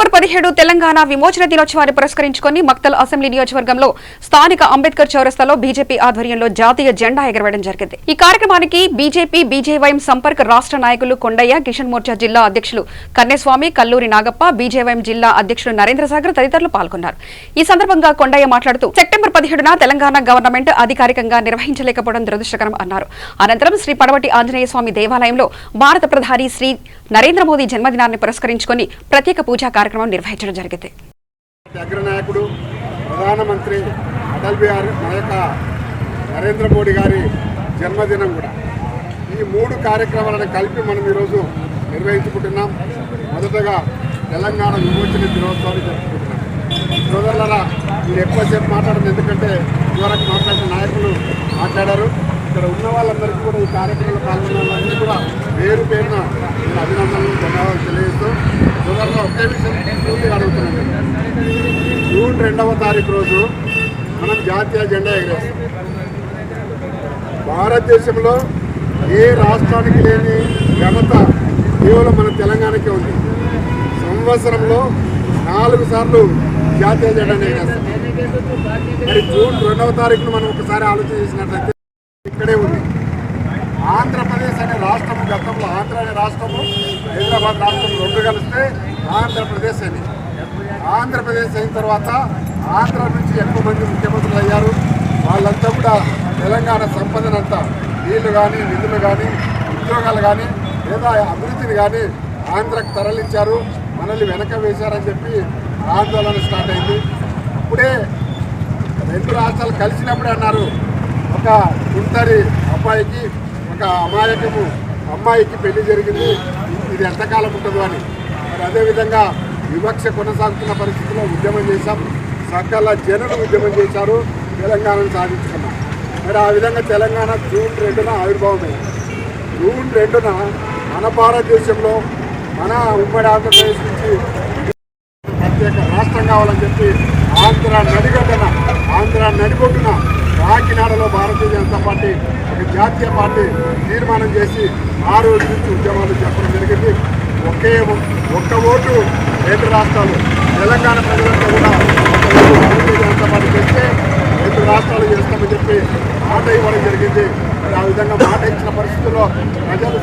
September 17 Telangana విమోచన దినోత్సవాన్ని పురస్కరించుకుని మక్తల్ అసెంబ్లీ నియోజకవర్గంలో స్థానిక అంబేద్కర్ చౌరస్తాలో బీజేపీ ఆధ్వర్యంలో జాతీయ జెండా ఎగరవేయడం జరిగింది। ఈ కార్యక్రమానికి బీజేపీ బీజేవైఎం సంపర్క రాష్ట్ర నాయకులు కొండయ్య, కిషన్ మోర్చా జిల్లా అధ్యక్షులు కన్నేస్వామి, కల్లూరి నాగప్ప, బీజేవైఎం జిల్లా అధ్యక్షులు నరేంద్ర సాగర్ తదితరులు పాల్గొన్నారు। ఈ సందర్భంగా కొండయ్య మాట్లాడుతూ సెప్టెంబర్ 17న తెలంగాణ గవర్నమెంట్ అధికారికంగా నిర్వహించలేకపోవడం దురదృష్టకరం అన్నారు। అనంతరం శ్రీ పడవటి ఆంజనేయ స్వామి దేవాలయంలో భారత ప్రధాని శ్రీ నరేంద్ర మోదీ జన్మదినాన్ని పురస్కరించుకుని ప్రత్యేక పూజా కార్యక్రమం నిర్వహించడం జరిగింది। అగ్రనాయకుడు ప్రధానమంత్రి అటల్ బిహారీ నరేంద్ర మోడీ గారి జన్మదినం కూడా ఈ మూడు కార్యక్రమాలను కలిపి మనం ఈరోజు నిర్వహించుకుంటున్నాం। మొదటగా తెలంగాణ విమోచన దినోత్సవాన్ని జరుపుకుంటున్నాం। సోదరులారా, మీరు ఎక్కువసేపు మాట్లాడదు, ఎందుకంటే ఇదివరకు మాట్లాడిన నాయకులు మాట్లాడారు। ఇక్కడ ఉన్న వాళ్ళందరికీ కూడా ఈ కార్యక్రమంలో పాల్గొన్న వాళ్ళందరికీ కూడా పేరు పేరున నేను అభినందనలు, ధన్యవాదాలు తెలియజేస్తూ సోదరులు ఒకే విషయం పూర్తిగా అడుగుతున్నాను। జూన్ 2వ తారీఖు రోజు మనం జాతీయ జెండా ఎగరేస్తాం। భారతదేశంలో ఏ రాష్ట్రానికి లేని ఘనత కేవలం మన తెలంగాణకే ఉంది। సంవత్సరంలో 4 సార్లు జాతీయ జెండాను ఎగరేస్తాం। మరి జూన్ 2వ తారీఖును మనం ఒకసారి ఆలోచన చేసినట్లయితే ఇక్కడే ఉంది ఆంధ్రప్రదేశ్ అనే రాష్ట్రము। గతంలో ఆంధ్ర అనే రాష్ట్రము, హైదరాబాద్ రాష్ట్రం రెండు కలిస్తే ఆంధ్రప్రదేశ్ అని। ఆంధ్రప్రదేశ్ అయిన తర్వాత ఆంధ్ర నుంచి ఎక్కువ మంది ముఖ్యమంత్రులు అయ్యారు। వాళ్ళంతా కూడా తెలంగాణ సంపదనంతా నీళ్లు కానీ, నిధులు కానీ, ఉద్యోగాలు కానీ, లేదా అభివృద్ధిని కానీ ఆంధ్రకు తరలించారు। మనల్ని వెనక వేశారని చెప్పి ఆందోళన స్టార్ట్ అయింది। అప్పుడే 2 రాష్ట్రాలు కలిసినప్పుడే అన్నారు, ఒక గుంటరి అబ్బాయికి ఒక అమాయకము అమ్మాయికి పెళ్లి జరిగింది, ఇది ఎంతకాలం ఉంటుందో అని। మరి అదేవిధంగా వివక్ష కొనసాగుతున్న పరిస్థితుల్లో ఉద్యమం చేశాం, సకల జనులు ఉద్యమం చేశారు, తెలంగాణను సాధించుకున్నాం। మరి ఆ విధంగా తెలంగాణ జూన్ 2న ఆవిర్భావమైంది। జూన్ 2న మన భారతదేశంలో మన ఉమ్మడి ఆంధ్రప్రదేశ్ నుంచి ప్రత్యేక రాష్ట్రం కావాలని చెప్పి ఆంధ్ర నడిగొడ్డున కాకినాడలో భారతీయ జనతా పార్టీ ఒక జాతీయ పార్టీ తీర్మానం చేసి ఆ రోజు నుంచి ఉద్యమాలు చెప్పడం జరిగింది। ఒక్క ఓటు 2 రాష్ట్రాలు, తెలంగాణ ప్రజలంతా కూడా భారతీయ జనతా పార్టీ చేస్తే 2 రాష్ట్రాలు చేస్తామని చెప్పి మాట ఇవ్వడం జరిగింది। ఆ విధంగా మాట ఇచ్చిన పరిస్థితుల్లో ప్రజలు